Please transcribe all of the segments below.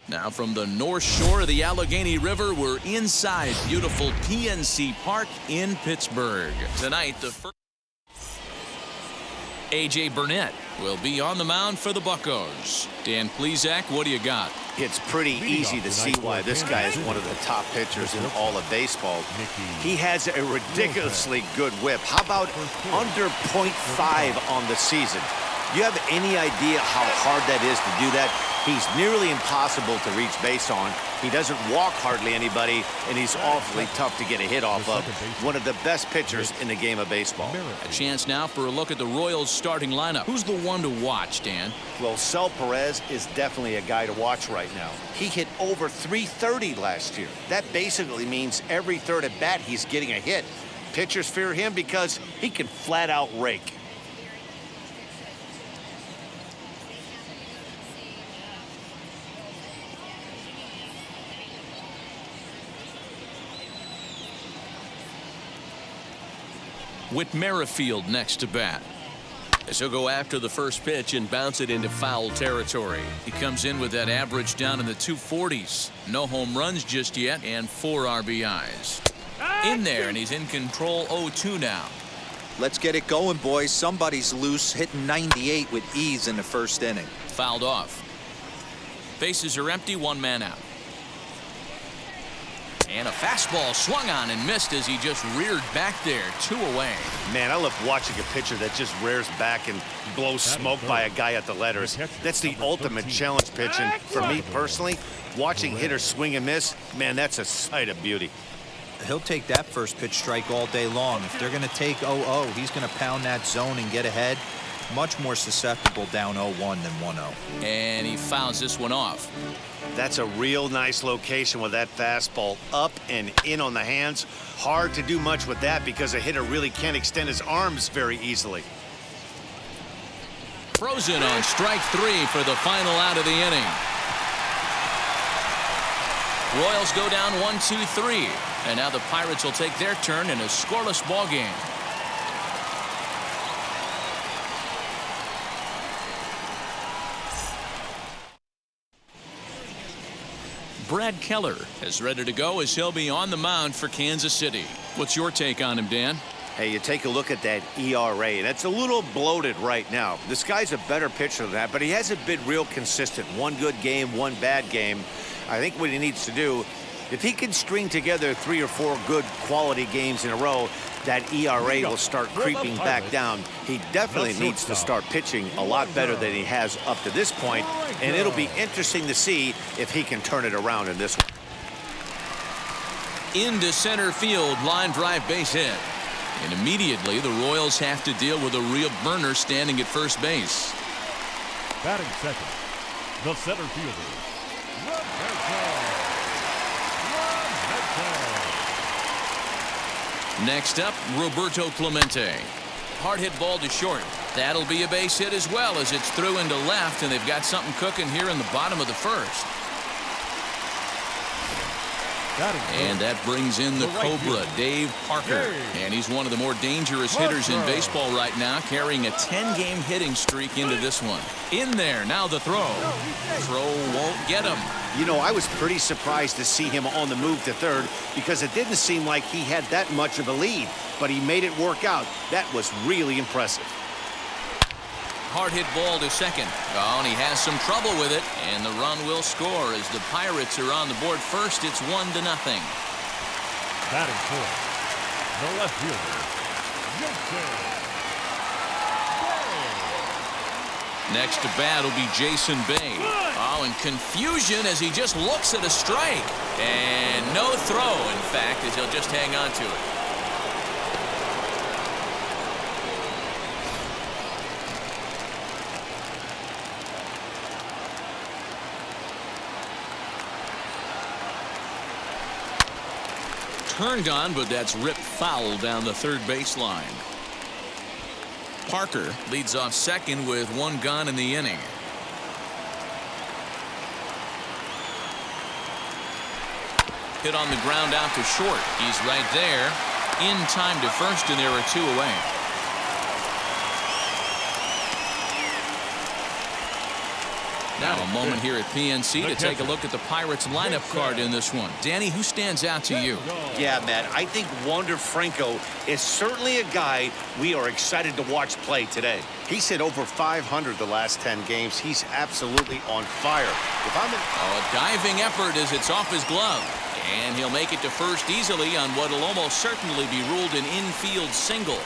Now from the North Shore of the Allegheny River, we're inside beautiful PNC Park in Pittsburgh. Tonight, the first A.J. Burnett will be on the mound for the Buccos. Dan Plesac, what do you got? It's pretty easy to see why this guy is one of the top pitchers in all of baseball. He has a ridiculously good whip. How about under .5 on the season? Do you have any idea how hard that is to do that? He's nearly impossible to reach base on. He doesn't walk hardly anybody, and he's awfully tough to get a hit off of. One of the best pitchers in the game of baseball. A chance now for a look at the Royals starting lineup. Who's the one to watch, Dan? Well, Sel Perez is definitely a guy to watch right now. He hit over .330 last year. That basically means every third at bat he's getting a hit. Pitchers fear him because he can flat out rake. Whit Merrifield next to bat. As he'll go after the first pitch and bounce it into foul territory. He comes in with that average down in the 240s. No home runs just yet and 4 RBIs. In there, and he's in control 0-2 now. Let's get it going, boys. Somebody's loose, hitting 98 with ease in the first inning. Fouled off. Bases are empty, 1 man out. And a fastball swung on and missed as he just reared back there. 2 away. Man, I love watching a pitcher that just rears back and blows smoke by a guy at the letters. That's the ultimate challenge pitch. And for me personally, watching hitters swing and miss, man, that's a sight of beauty. He'll take that first pitch strike all day long. If they're going to take 0-0, he's going to pound that zone and get ahead. Much more susceptible down 0-1 than 1-0. And he fouls this one off. That's a real nice location with that fastball up and in on the hands. Hard to do much with that because a hitter really can't extend his arms very easily. Frozen on strike 3 for the final out of the inning. Royals go down 1-2-3. And now the Pirates will take their turn in a scoreless ball game. Brad Keller is ready to go as he'll be on the mound for Kansas City. What's your take on him, Dan? Hey, you take a look at that ERA, and it's a little bloated right now. This guy's a better pitcher than that, but he hasn't been real consistent. 1 good game, 1 bad game. I think what he needs to do, if he can string together 3 or 4 good quality games in a row, that ERA will start creeping back down. He definitely needs to start pitching a lot better than he has up to this point, and it'll be interesting to see if he can turn it around in this one. Into center field, line drive base hit. And immediately the Royals have to deal with a real burner standing at first base. Batting second, the center fielder, Next up, Roberto Clemente. Hard hit ball to short. That'll be a base hit as well as it's through into left, and they've got something cooking here in the bottom of the first. And that brings in the Cobra, Dave Parker. And he's one of the more dangerous hitters in baseball right now, carrying a 10-game hitting streak into this one. In there, now the throw. Throw won't get him. You know, I was pretty surprised to see him on the move to third because it didn't seem like he had that much of a lead, but he made it work out. That was really impressive. Hard hit ball to second. Oh, and he has some trouble with it, and the run will score as the Pirates are on the board first. It's 1-0. Batting fourth, the left fielder, Next to bat will be Jason Bay. Oh, and confusion as he just looks at a strike. And no throw, in fact, as he'll just hang on to it. Turned on, but that's ripped foul down the third baseline. Parker leads off second with 1 gone in the inning. Hit on the ground out to short. He's right there. In time to first, and there are 2 away. Now a moment here at PNC to take a look at the Pirates lineup card in this one. Danny, who stands out to you? Yeah, Matt, I think Wander Franco is certainly a guy we are excited to watch play today. He's hit over 500 the last 10 games. He's absolutely on fire. A diving effort as it's off his glove. And he'll make it to first easily on what will almost certainly be ruled an infield single.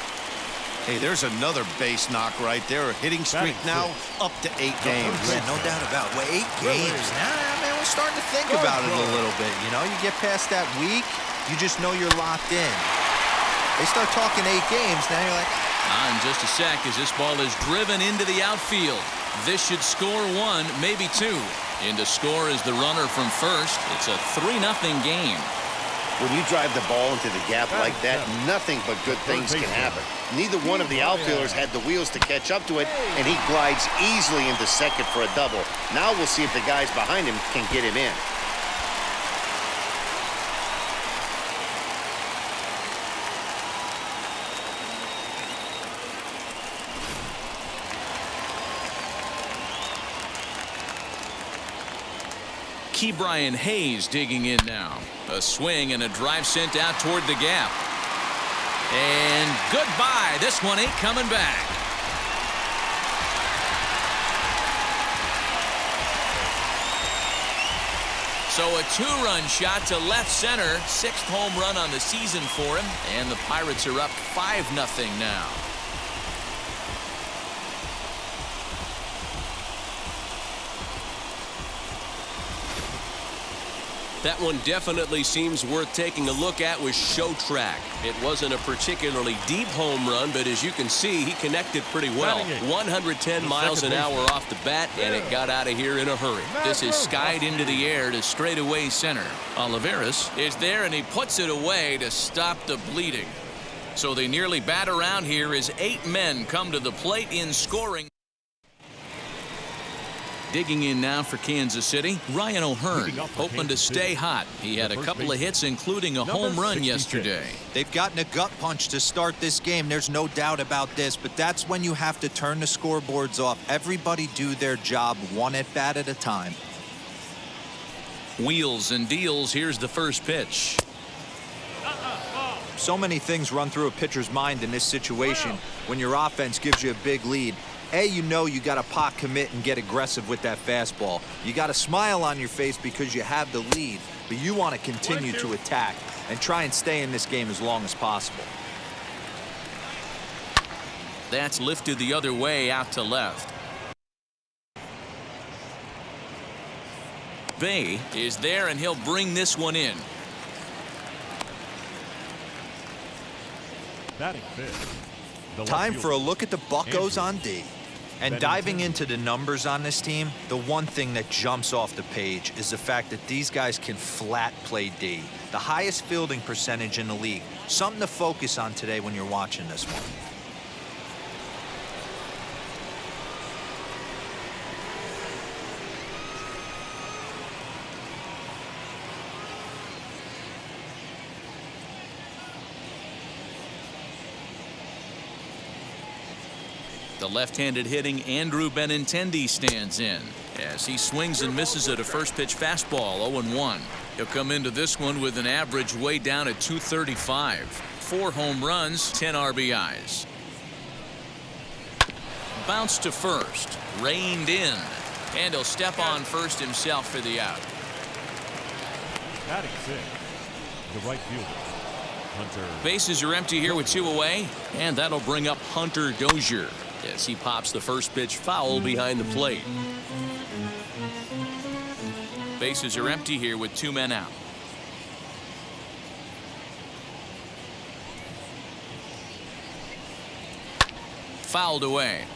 Hey, there's another base knock right there. A hitting streak now up to 8 games. Yeah, no doubt about it. Well, 8 games. Now, man, we're starting to think about it a little bit. You know, you get past that week, you just know you're locked in. They start talking 8 games, now you're like... In just a sec as this ball is driven into the outfield. This should score 1, maybe 2. In to score is the runner from first. It's a 3-0 game. When you drive the ball into the gap like that, nothing but good things can happen. Neither one of the outfielders had the wheels to catch up to it, and he glides easily into second for a double. Now we'll see if the guys behind him can get him in. Brian Hayes digging in now. A swing and a drive sent out toward the gap. And goodbye. This one ain't coming back. So a 2-run shot to left center. 6th home run on the season for him. And the Pirates are up 5-0 now. That one definitely seems worth taking a look at with Show Track. It wasn't a particularly deep home run, but as you can see, he connected pretty well. 110 miles an hour off the bat, and it got out of here in a hurry. This is skied into the air to straightaway center. Olivares is there, and he puts it away to stop the bleeding. So they nearly bat around here as 8 men come to the plate in scoring. Digging in now for Kansas City, Ryan O'Hearn, hoping to stay hot. He had a couple of hits, including a home run yesterday. They've gotten a gut punch to start this game. There's no doubt about this, but that's when you have to turn the scoreboards off. Everybody do their job one at bat at a time. Wheels and deals. Here's the first pitch. So many things run through a pitcher's mind in this situation when your offense gives you a big lead. You know you got to pot commit and get aggressive with that fastball. You got a smile on your face because you have the lead, but you want to continue to attack and try and stay in this game as long as possible. That's lifted the other way out to left. Bay is there, and he'll bring this one in. Batting fifth. Time for a look at the Buccos on D. And diving into the numbers on this team, the one thing that jumps off the page is the fact that these guys can flat play D. The highest fielding percentage in the league. Something to focus on today when you're watching this one. The left-handed hitting Andrew Benintendi stands in as he swings and misses at a first pitch fastball. 0-1. He'll come into this one with an average way down at 235. 4 home runs, 10 RBIs. Bounce to first, reined in, and he'll step on first himself for the out. Batting sixth, the right fielder, Hunter. Bases are empty here with 2 away, and that'll bring up Hunter Dozier as he pops the first pitch foul behind the plate. Bases are empty here with 2 men out. Fouled away.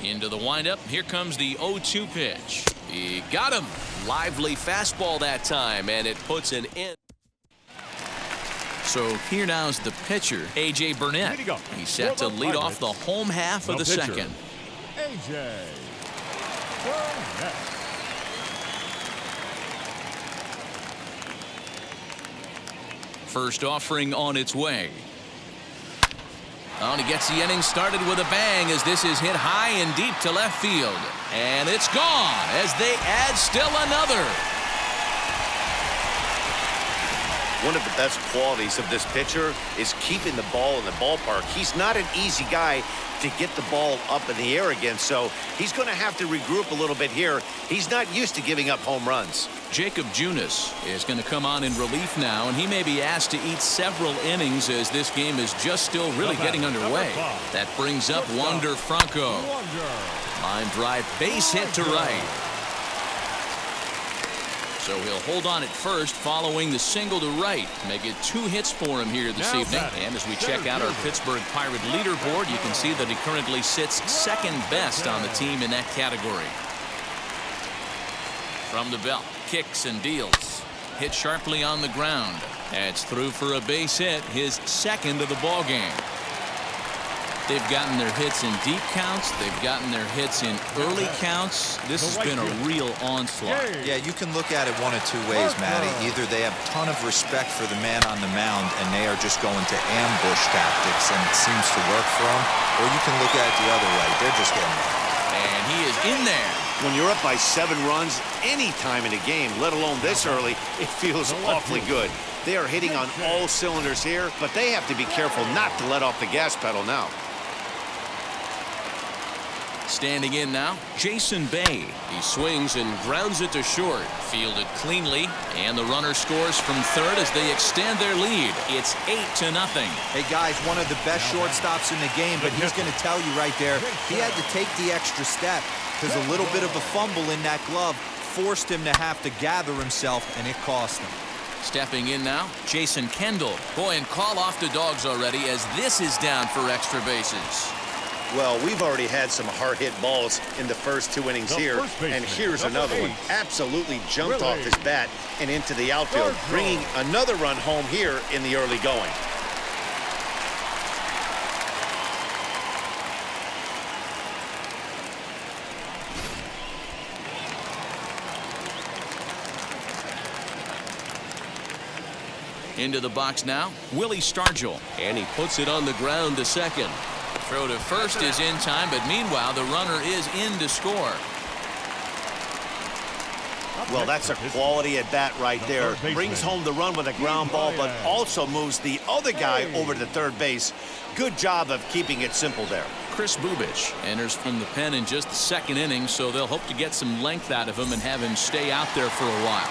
Into the windup. Here comes the 0-2 pitch. He got him. Lively fastball that time, and it puts an end. So here now is the pitcher, A.J. Burnett. He's set to lead off the home half of the second. A.J. Burnett. First offering on its way. Oh, and he gets the inning started with a bang as this is hit high and deep to left field. And it's gone as they add still another. One of the best qualities of this pitcher is keeping the ball in the ballpark. He's not an easy guy to get the ball up in the air again, so he's going to have to regroup a little bit here. He's not used to giving up home runs. Jacob Junis is going to come on in relief now, and he may be asked to eat several innings as this game is just still really getting underway. That brings up Wander Franco. Line drive, base hit to right. So he'll hold on at first following the single to right. Make it 2 hits for him here this evening. And as we check out our Pittsburgh Pirate leaderboard, you can see that he currently sits second best on the team in that category. From the belt, kicks and deals. Hit sharply on the ground. That's through for a base hit, his second of the ball game. They've gotten their hits in deep counts. They've gotten their hits in early counts. This has been a real onslaught. Yeah, you can look at it one of 2 ways, Matty. Either they have a ton of respect for the man on the mound and they are just going to ambush tactics and it seems to work for them, or you can look at it the other way. They're just getting it. And he is in there. When you're up by 7 runs any time in a game, let alone this early, it feels awfully good. They are hitting on all cylinders here, but they have to be careful not to let off the gas pedal now. Standing in now, Jason Bay. He swings and grounds it to short. Fielded cleanly, and the runner scores from third as they extend their lead. It's 8-0. Hey, guys, one of the best shortstops in the game, but he's going to tell you right there, he had to take the extra step because a little bit of a fumble in that glove forced him to have to gather himself, and it cost him. Stepping in now, Jason Kendall. Boy, and call off the dogs already as this is down for extra bases. Well, we've already had some hard-hit balls in the first 2 innings here, and here's another one. Absolutely jumped off his bat and into the outfield, bringing another run home here in the early going. Into the box now, Willie Stargell. And he puts it on the ground to second. Throw to first is in time, but meanwhile, the runner is in to score. Well, that's a quality at bat right there. Brings home the run with a ground ball, but also moves the other guy over to third base. Good job of keeping it simple there. Chris Bubich enters from the pen in just the 2nd inning, so they'll hope to get some length out of him and have him stay out there for a while.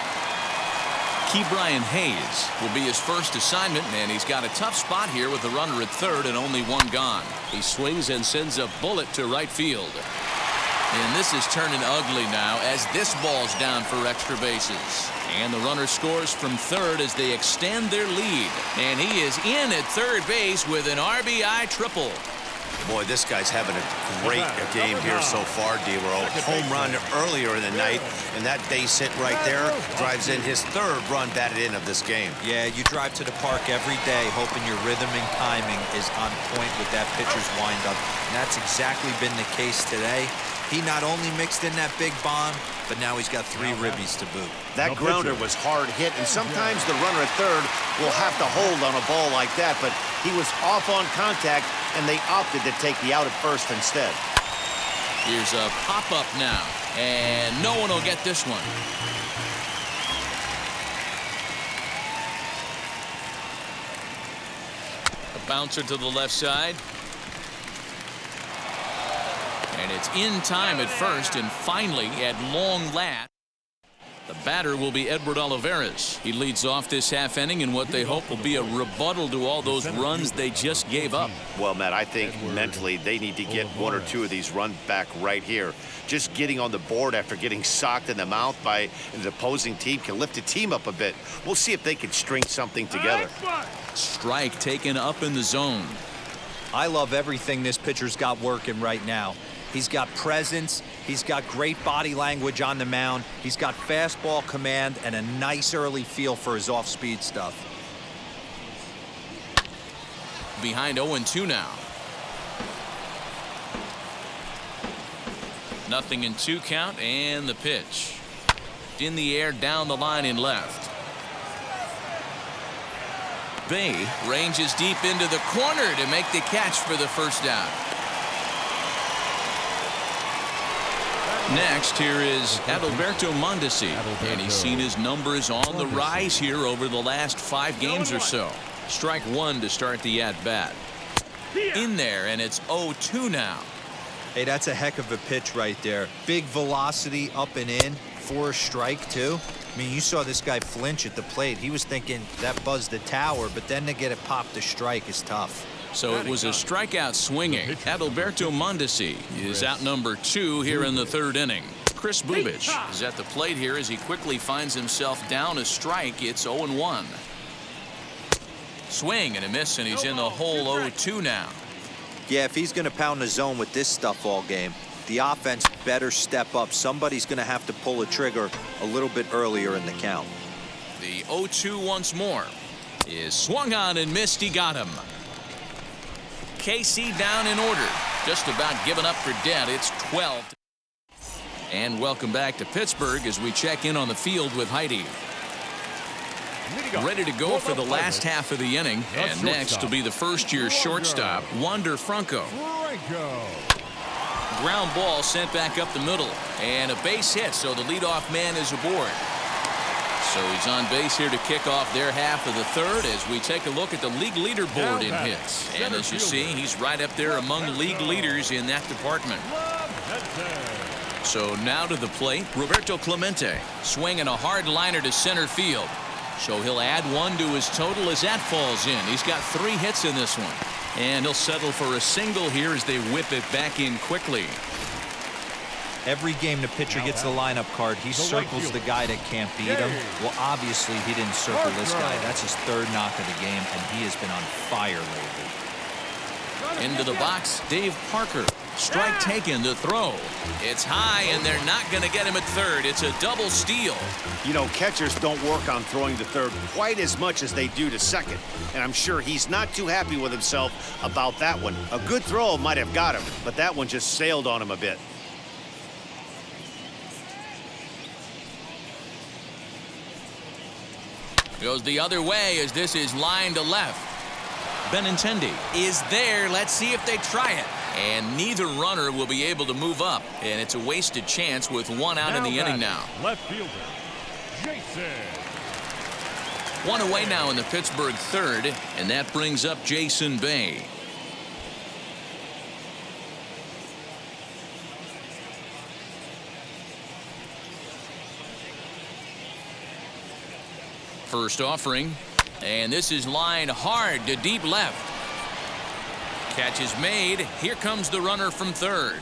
Key Brian Hayes will be his first assignment, and he's got a tough spot here with the runner at third and only 1 gone. He swings and sends a bullet to right field. And this is turning ugly now as this ball's down for extra bases. And the runner scores from third as they extend their lead. And he is in at third base with an RBI triple. Boy, this guy's having a great game here so far, D-Roll. Home run earlier in the night, and that base hit right there drives in his 3rd run batted in of this game. Yeah, you drive to the park every day hoping your rhythm and timing is on point with that pitcher's windup, and that's exactly been the case today. He not only mixed in that big bomb, but now he's got 3 ribbies to boot. That grounder was hard hit, and sometimes the runner at third will have to hold on a ball like that, but he was off on contact, and they opted to take the out at first instead. Here's a pop-up now, and no one will get this one. A bouncer to the left side. And it's in time at first, and finally, at long last, the batter will be Edward Olivares. He leads off this half inning in what they hope will be a rebuttal to all those runs they just gave up. Well, Matt, I think mentally they need to get 1 or 2 of these runs back right here. Just getting on the board after getting socked in the mouth by an opposing team can lift the team up a bit. We'll see if they can string something together. Strike taken up in the zone. I love everything this pitcher's got working right now. He's got presence. He's got great body language on the mound. He's got fastball command and a nice early feel for his off-speed stuff. Behind 0-2 now. 0-2 count, and the pitch. In the air, down the line in left. Bay ranges deep into the corner to make the catch for the first down. Next, here is Adalberto Mondesi, and he's seen his numbers on the rise here over the last 5 games or so. Strike 1 to start the at-bat. In there, and it's 0-2 now. Hey, that's a heck of a pitch right there. Big velocity up and in for a strike, too. I mean, you saw this guy flinch at the plate. He was thinking that buzzed the tower, but then to get it popped to strike is tough. So it was a strikeout swinging. Adalberto Mondesi is out number 2 here in the 3rd inning. Chris Bubich is at the plate here as he quickly finds himself down a strike. It's 0-1. Swing and a miss, and he's in the hole 0-2 now. Yeah, if he's going to pound the zone with this stuff all game, the offense better step up. Somebody's going to have to pull a trigger a little bit earlier in the count. The 0-2 once more is swung on and missed. He got him. KC down in order. Just about given up for dead. It's 12. And welcome back to Pittsburgh as we check in on the field with Heidi. Ready to go for the last half of the inning. And next will be the first-year shortstop, Wander Franco. Ground ball sent back up the middle. And a base hit, so the leadoff man is aboard. So he's on base here to kick off their half of the 3rd as we take a look at the league leaderboard in hits. And as you see, he's right up there among league leaders in that department. So now to the plate, Roberto Clemente swinging a hard liner to center field. So he'll add 1 to his total as that falls in. He's got 3 hits in this one. And he'll settle for a single here as they whip it back in quickly. Every game the pitcher gets the lineup card, he circles the guy that can't beat him. Well, obviously, he didn't circle this guy. That's his 3rd knock of the game, and he has been on fire lately. Into the box, Dave Parker. Strike taken to throw. It's high, and they're not going to get him at 3rd. It's a double steal. You know, catchers don't work on throwing to 3rd quite as much as they do to 2nd. And I'm sure he's not too happy with himself about that one. A good throw might have got him, but that one just sailed on him a bit. Goes the other way as this is line to left. Benintendi is there. Let's see if they try it. And neither runner will be able to move up. And it's a wasted chance with 1 out in the inning now. Left fielder, Jason. 1 away now in the Pittsburgh 3rd. And that brings up Jason Bay. First offering, and this is lined hard to deep left. Catch is made. Here comes the runner from 3rd.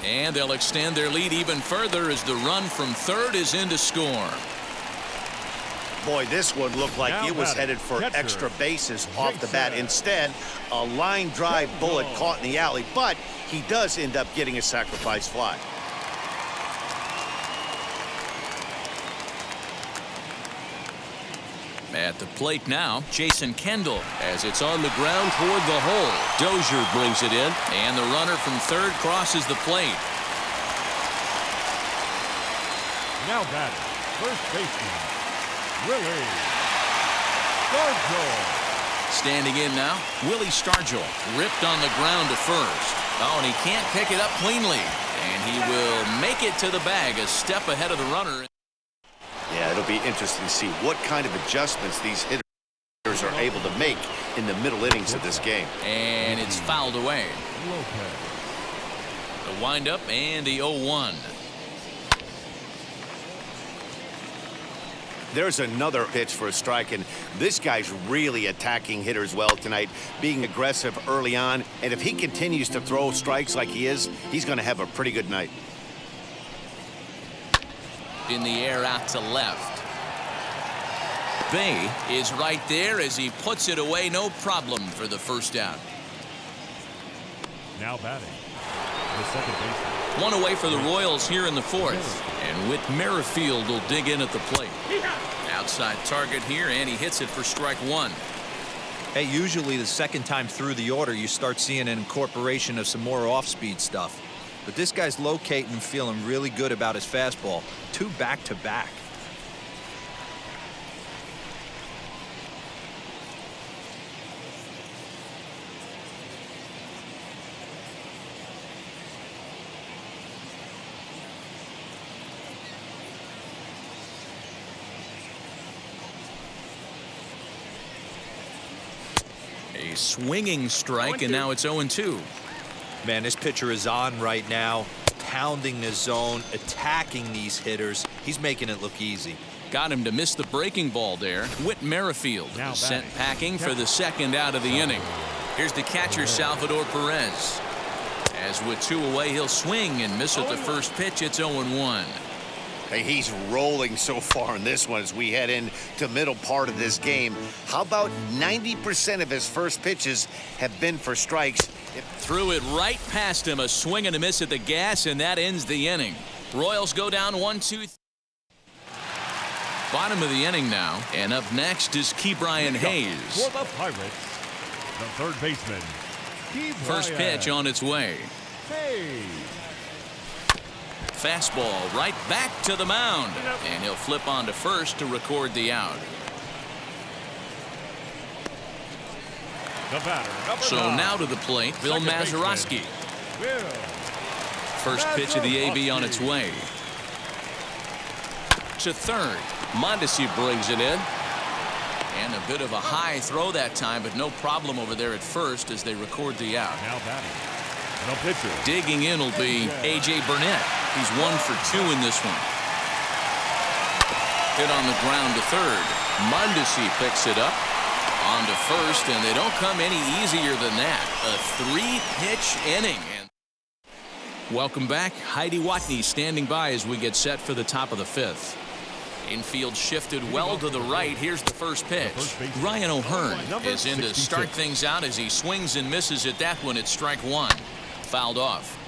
And they'll extend their lead even further as the run from 3rd is in to score. Boy, this one looked like it was headed for extra bases off the bat. Instead, a line drive bullet caught in the alley, but he does end up getting a sacrifice fly. At the plate now, Jason Kendall, as it's on the ground toward the hole. Dozier brings it in, and the runner from 3rd crosses the plate. Now batting, first baseman, Willie Stargell. Standing in now, Willie Stargell, ripped on the ground to 1st. Oh, and he can't pick it up cleanly, and he will make it to the bag a step ahead of the runner. Yeah, it'll be interesting to see what kind of adjustments these hitters are able to make in the middle innings of this game. And it's fouled away. The windup and the 0-1. There's another pitch for a strike, and this guy's really attacking hitters well tonight, being aggressive early on. And if he continues to throw strikes like he is, he's going to have a pretty good night. In the air out to left. Bay is right there as he puts it away. No problem for the first out. Now batting, the second baseman. 1 away for the Royals here in the 4th. And Whit Merrifield will dig in at the plate. Outside target here, and he hits it for strike 1. Hey, usually the 2nd time through the order, you start seeing an incorporation of some more off-speed stuff. But this guy's locating and feeling really good about his fastball. 2 back-to-back. A swinging strike, and now it's 0-2. Man, this pitcher is on right now, pounding the zone, attacking these hitters. He's making it look easy. Got him to miss the breaking ball there. Whit Merrifield is sent packing for the second out of the inning. Here's the catcher, Salvador Perez. As with 2 away, he'll swing and miss at the first pitch. It's 0-1. Hey, he's rolling so far in this one as we head into middle part of this game. How about 90% of his first pitches have been for strikes? Threw it right past him. A swing and a miss at the gas, and that ends the inning. Royals go down 1-2. Bottom of the inning now, and up next is Ke'Bryan Hayes. For the Pirates, the third baseman. First pitch on its way. Hayes. Fastball right back to the mound, and he'll flip on to first to record the out. The batter, So now to the plate, Bill Mazeroski. First pitch of the AB on its way. To third, Mondesi brings it in. And a bit of a high throw that time, but no problem over there at first as they record the out. Now batting. No pitcher. Digging in will be A.J. Burnett. He's 1 for 2 in this one. Hit on the ground to third. Mondesi picks it up. On to first, and they don't come any easier than that. A 3-pitch inning. Welcome back. Heidi Watney standing by as we get set for the top of the 5th. Infield shifted well to the right. Here's the first pitch. Ryan O'Hearn is in to start things out as he swings and misses at that one. It's strike 1. Fouled off.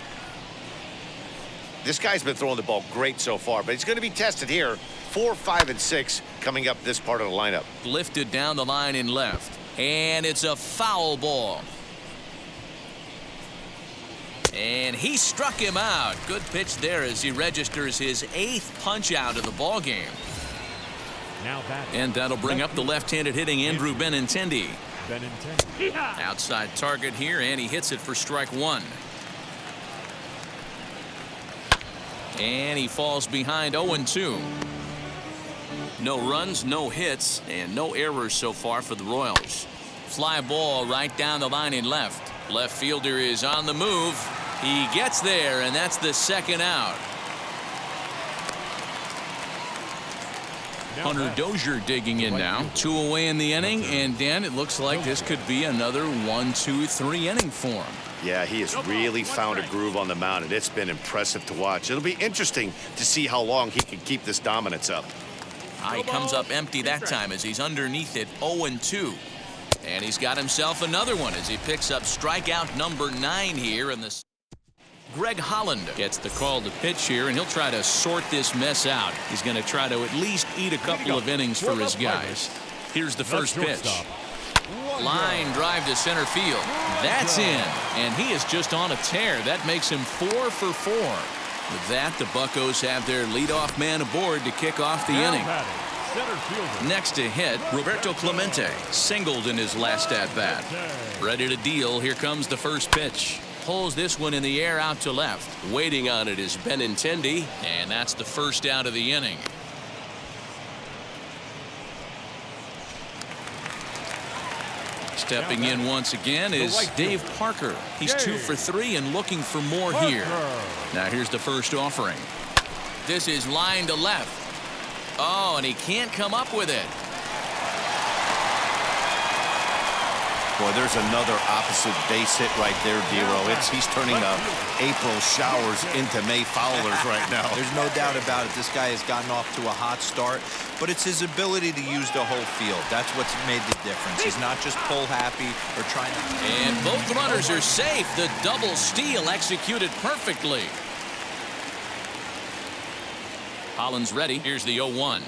This guy's been throwing the ball great so far, but he's going to be tested here. 4, 5, and 6 coming up this part of the lineup. Lifted down the line in left. And it's a foul ball. And he struck him out. Good pitch there as he registers his 8th punch out of the ball game. And that'll bring up the left-handed hitting Andrew Benintendi. Outside target here, and he hits it for strike 1. And he falls behind 0-2. No runs, no hits, and no errors so far for the Royals. Fly ball right down the line in left. Left fielder is on the move. He gets there, and that's the second out. Hunter Dozier digging in now. 2 away in the inning, and Dan, it looks like this could be another 1-2-3 inning for him. Yeah, he has really found a groove on the mound, and it's been impressive to watch. It'll be interesting to see how long he can keep this dominance up. He comes up empty that time as he's underneath it, 0-2. And he's got himself another one as he picks up strikeout number 9 here in the. Greg Holland gets the call to pitch here, and he'll try to sort this mess out. He's going to try to at least eat a couple of innings for his guys. Here's the first pitch. Line drive to center field. That's in, and he is just on a tear. That makes him 4 for 4. With that, the Buccos have their leadoff man aboard to kick off the inning. Next to hit, Roberto Clemente singled in his last at-bat. Ready to deal. Here comes the first pitch. Pulls this one in the air out to left. Waiting on it is Benintendi, and that's the first out of the inning. Stepping in once again is Dave Parker. He's 2 for 3 and looking for more here. Now here's the first offering. This is line to left. Oh, and he can't come up with it. Boy, there's another opposite base hit right there, Dero. He's turning April showers into May foulers right now. There's no doubt about it. This guy has gotten off to a hot start, but it's his ability to use the whole field. That's what's made the difference. He's not just pull happy or trying to. And both runners are safe. The double steal executed perfectly. Holland's ready. Here's the 0-1.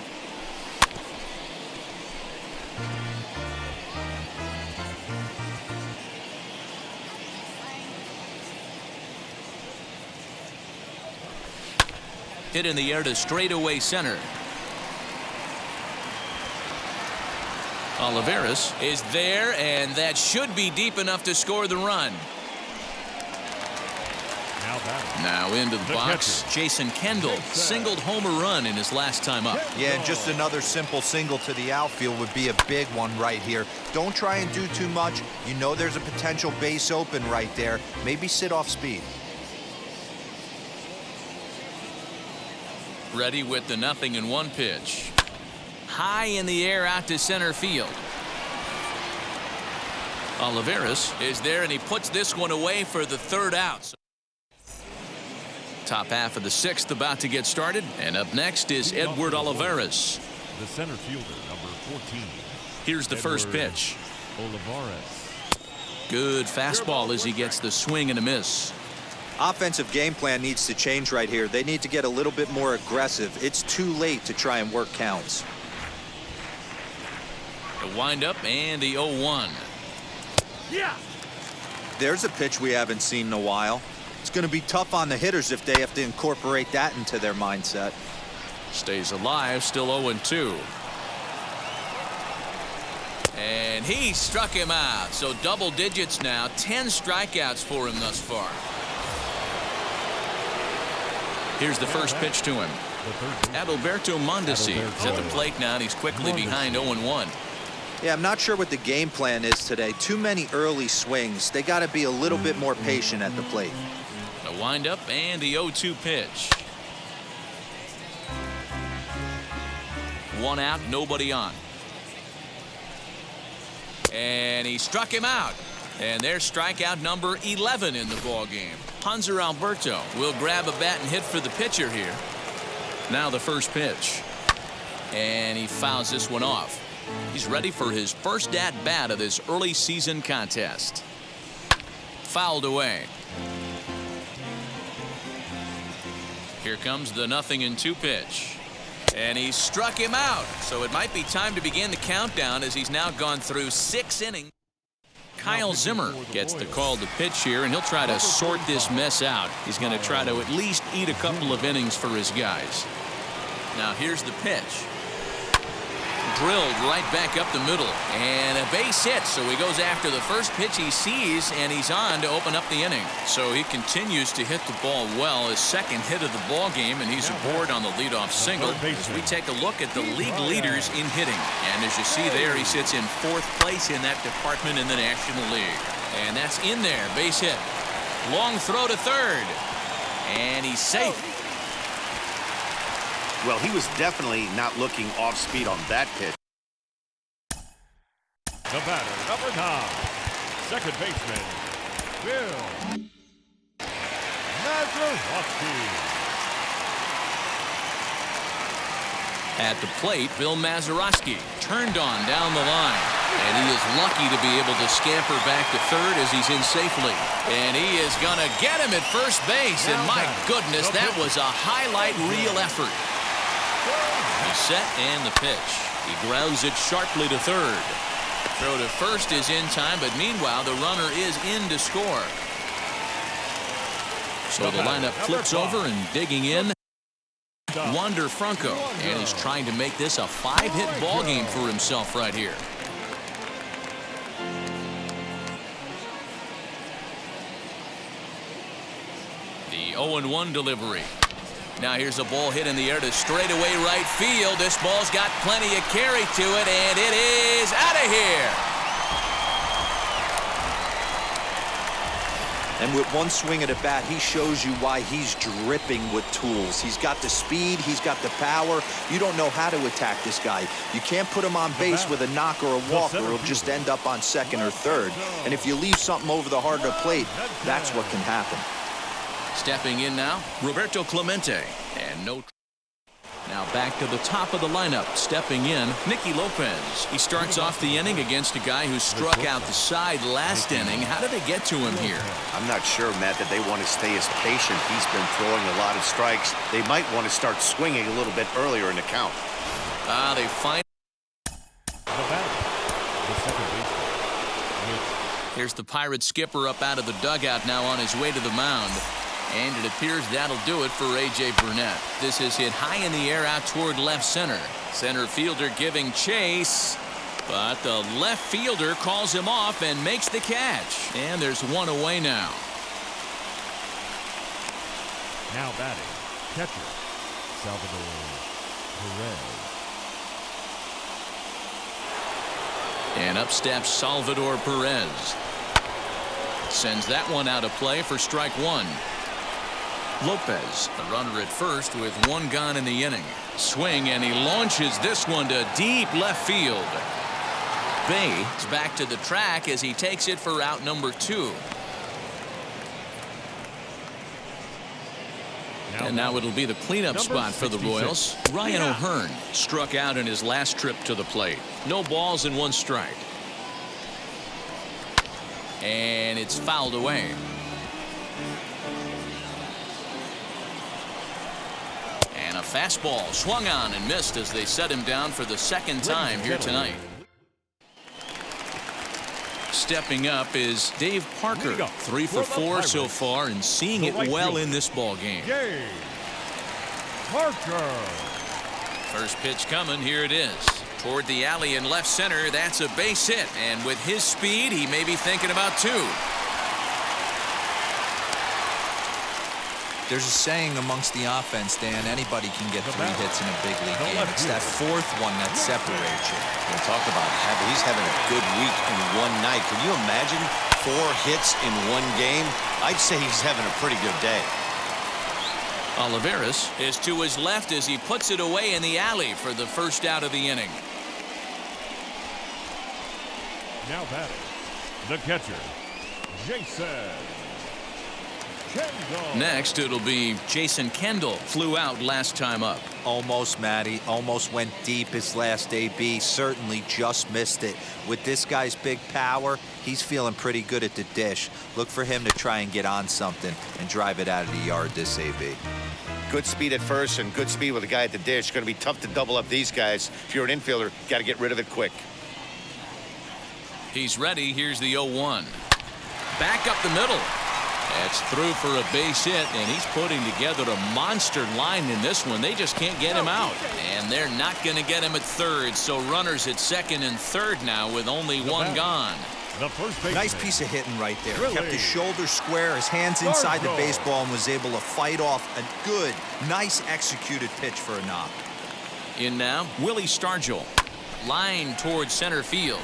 Hit in the air to straightaway center. Olivares is there, and that should be deep enough to score the run. Now batting. Now into the box. catcher. Jason Kendall singled home a run in his last time up. Yeah, and just another simple single to the outfield would be a big one right here. Don't try and do too much. You know there's a potential base open right there. Maybe sit off speed. Ready with the 0-1 pitch. High in the air out to center field. Olivares is there, and he puts this one away for the third out. Top half of the 6th about to get started, and up next is Edward Olivares. The center fielder, number 14. Here's the first pitch. Olivares. Good fastball as he gets the swing and a miss. Offensive game plan needs to change right here. They need to get a little bit more aggressive. It's too late to try and work counts. The windup and the 0-1. Yeah. There's a pitch we haven't seen in a while. It's going to be tough on the hitters if they have to incorporate that into their mindset. Stays alive, still 0-2. And he struck him out. So double digits now, 10 strikeouts for him thus far. Here's the first pitch to him. Adalberto Mondesi is at the plate now, and he's quickly behind 0-1. Yeah, I'm not sure what the game plan is today. Too many early swings. They got to be a little bit more patient at the plate. The windup and the 0-2 pitch. 1 out, nobody on. And he struck him out. And there's strikeout number 11 in the ball game. Hanser Alberto will grab a bat and hit for the pitcher here. Now the first pitch. And he fouls this one off. He's ready for his first at-bat of this early season contest. Fouled away. Here comes the 0-2 pitch. And he struck him out. So it might be time to begin the countdown as he's now gone through 6 innings. Kyle Zimmer gets the call to pitch here, and he'll try to sort this mess out. He's going to try to at least eat a couple of innings for his guys. Now here's the pitch. Drilled right back up the middle, and a base hit. So he goes after the first pitch he sees, and he's on to open up the inning. So he continues to hit the ball well, his second hit of the ball game, and he's aboard on the leadoff single as we take a look at the league leaders in hitting. And as you see there, he sits in 4th place in that department in the National League. And that's in there, base hit. Long throw to third, and he's safe. Well, he was definitely not looking off speed on that pitch. The batter, number 9. Second baseman, Bill Mazeroski. At the plate, Bill Mazeroski turned on down the line. And he is lucky to be able to scamper back to third as he's in safely. And he is going to get him at first base. And my goodness, that was a highlight reel effort. The set and the pitch. He grounds it sharply to third. Throw to first is in time, but meanwhile, the runner is in to score. So the lineup flips over, and digging in, Wander Franco, and is trying to make this a 5-hit ball game for himself right here. The 0-1 delivery. Now here's a ball hit in the air to straightaway right field. This ball's got plenty of carry to it, and it is out of here. And with one swing at a bat, he shows you why he's dripping with tools. He's got the speed, he's got the power. You don't know how to attack this guy. You can't put him on base with a knock or a walk, or he'll just end up on second or third. And if you leave something over the heart of the plate, that's what can happen. Stepping in now, Roberto Clemente. And no. Now back to the top of the lineup. Stepping in, Nicky Lopez. He starts off the inning against a guy who struck out the side last inning. How did they get to him here? I'm not sure, Matt, that they want to stay as patient. He's been throwing a lot of strikes. They might want to start swinging a little bit earlier in the count. They find. Here's the Pirates skipper up out of the dugout now on his way to the mound. And it appears that'll do it for A.J. Burnett. This is hit high in the air out toward left center. Center fielder giving chase, but the left fielder calls him off and makes the catch. And there's one away now. Now batting, catcher, Salvador Perez. And up steps Salvador Perez. Sends that one out of play for strike one. Lopez, the runner at first with one gone in the inning. Swing, and he launches this one to deep left field. Bay is back to the track as he takes it for out number 2. And now it'll be the cleanup spot for the Royals. Ryan O'Hearn struck out in his last trip to the plate. No balls and 1 strike. And it's fouled away. And a fastball swung on and missed as they set him down for the second time here tonight. Stepping up is Dave Parker. 3 for 4 so far and seeing it well in this ball game. Parker. First pitch coming. Here it is. Toward the alley in left center. That's a base hit. And with his speed, he may be thinking about 2. There's a saying amongst the offense, Dan, anybody can get 3 hits in a big league game. It's that 4th one that separates you. We'll talk about he's having a good week in one night. Can you imagine 4 hits in one game? I'd say he's having a pretty good day. Olivares is to his left as he puts it away in the alley for the first out of the inning. Now batting, the catcher, Jason Kendall. Next, it'll be Jason Kendall. Flew out last time up. Almost, Matty. Almost went deep his last AB. Certainly just missed it. With this guy's big power, he's feeling pretty good at the dish. Look for him to try and get on something and drive it out of the yard this AB. Good speed at first and good speed with a guy at the dish. It's going to be tough to double up these guys. If you're an infielder, got to get rid of it quick. He's ready. Here's the 0-1. Back up the middle. That's through for a base hit, and he's putting together a monster line in this one. They just can't get him out. And they're not going to get him at third, so runners at second and third now with only 1 gone. The first base. Nice piece of hitting right there. Kept his shoulders square, his hands inside the baseball, and was able to fight off a good, nice executed pitch for a knock. In now, Willie Stargell. Line towards center field.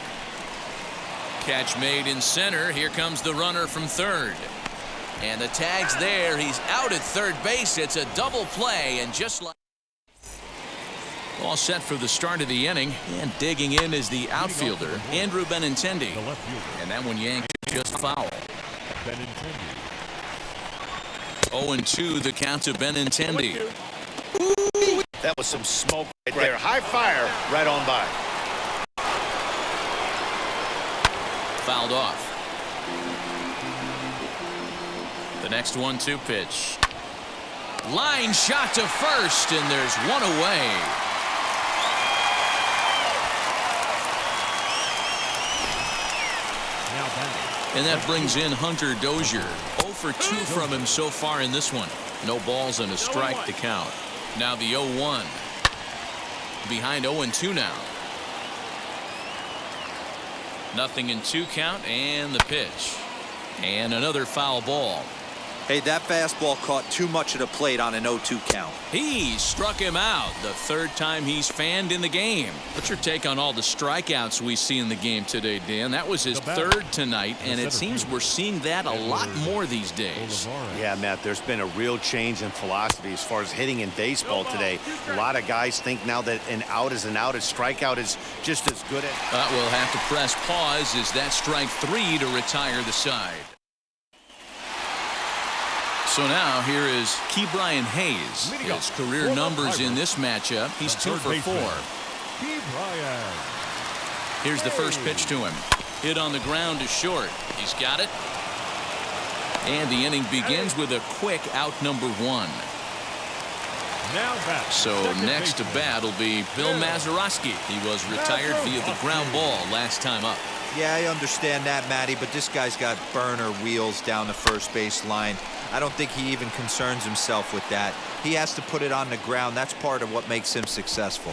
Catch made in center. Here comes the runner from third. And the tag's there. He's out at third base. It's a double play, and just like all set for the start of the inning, and digging in is the outfielder Andrew Benintendi, and that one yanked just foul. 0-2 the count to Benintendi. Ooh, that was some smoke right there. High fire right on by. Fouled off. The next 1-2 pitch. Line shot to first, and there's one away. And that brings in Hunter Dozier. 0 for 2 from him so far in this one. No balls and a strike to count. Now the 0-1. Behind 0-2 now. 0-2 count, and the pitch. And another foul ball. Hey, that fastball caught too much of the plate on an 0-2 count. He struck him out the 3rd time he's fanned in the game. What's your take on all the strikeouts we see in the game today, Dan? That was his 3rd tonight, and it seems we're seeing that a lot more these days. Yeah, Matt, there's been a real change in philosophy as far as hitting in baseball today. A lot of guys think now that an out is an out, a strikeout is just as good at. We'll have to press pause as that strike 3 to retire the side. So now here is Ke'Bryan Hayes. His career numbers in this matchup. He's 2 for 4. Here's the first pitch to him. Hit on the ground to short. He's got it. And the inning begins with a quick out number 1. So next to bat will be Bill Mazeroski. He was retired via the ground ball last time up. Yeah, I understand that, Matty, but this guy's got burner wheels down the first base line. I don't think he even concerns himself with that. He has to put it on the ground. That's part of what makes him successful.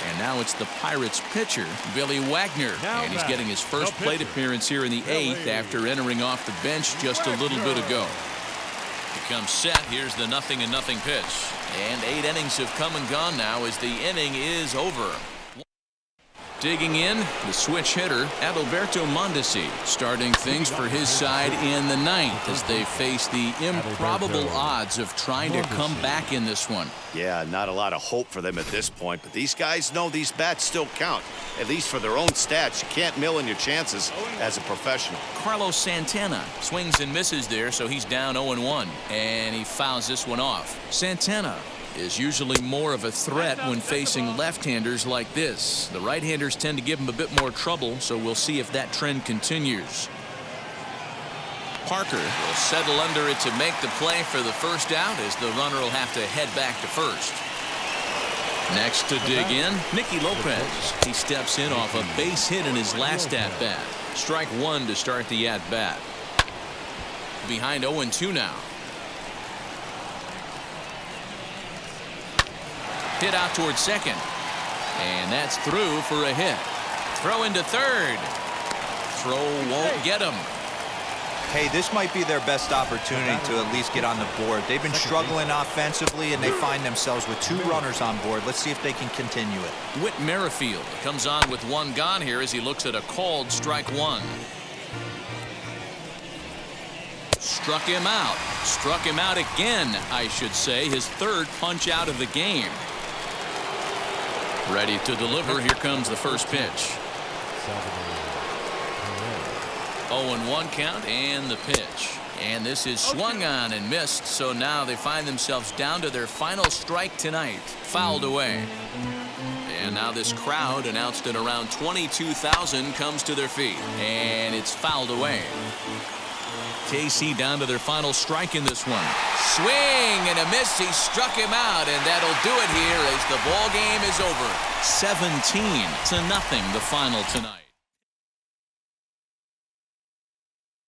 And And now it's the Pirates pitcher, Billy Wagner. And he's getting his first plate appearance here in the 8th after entering off the bench just a little bit ago. He comes set. Here's the 0-0 pitch. And 8 innings have come and gone now as the inning is over. Digging in, the switch hitter, Adalberto Mondesi, starting things for his side in the 9th as they face the improbable odds of trying to come back in this one. Yeah, not a lot of hope for them at this point, but these guys know these bats still count, at least for their own stats. You can't mill in your chances as a professional. Carlos Santana swings and misses there, so he's down 0-1, and he fouls this one off. Santana is usually more of a threat when facing left-handers like this. The right-handers tend to give him a bit more trouble, so we'll see if that trend continues. Parker will settle under it to make the play for the first out as the runner will have to head back to first. Next to dig in, Nicky Lopez. He steps in off a base hit in his last at-bat. Strike 1 to start the at-bat. Behind 0-2 now. Hit out towards second. And that's through for a hit. Throw into third. Throw won't get him. Hey, this might be their best opportunity to at least get on the board. They've been struggling offensively, and they find themselves with 2 runners on board. Let's see if they can continue it. Whit Merrifield comes on with 1 gone here as he looks at a called strike 1. Struck him out. Struck him out again, I should say. His 3rd punch out of the game. Ready to deliver. Here comes the first pitch. 0-1 count and the pitch. And this is swung on and missed, so now they find themselves down to their final strike tonight. Fouled away. And now this crowd, announced at around 22,000, comes to their feet. And it's fouled away. KC down to their final strike in this one. Swing and a miss. He struck him out, and that'll do it here as the ball game is over. 17-0 the final tonight.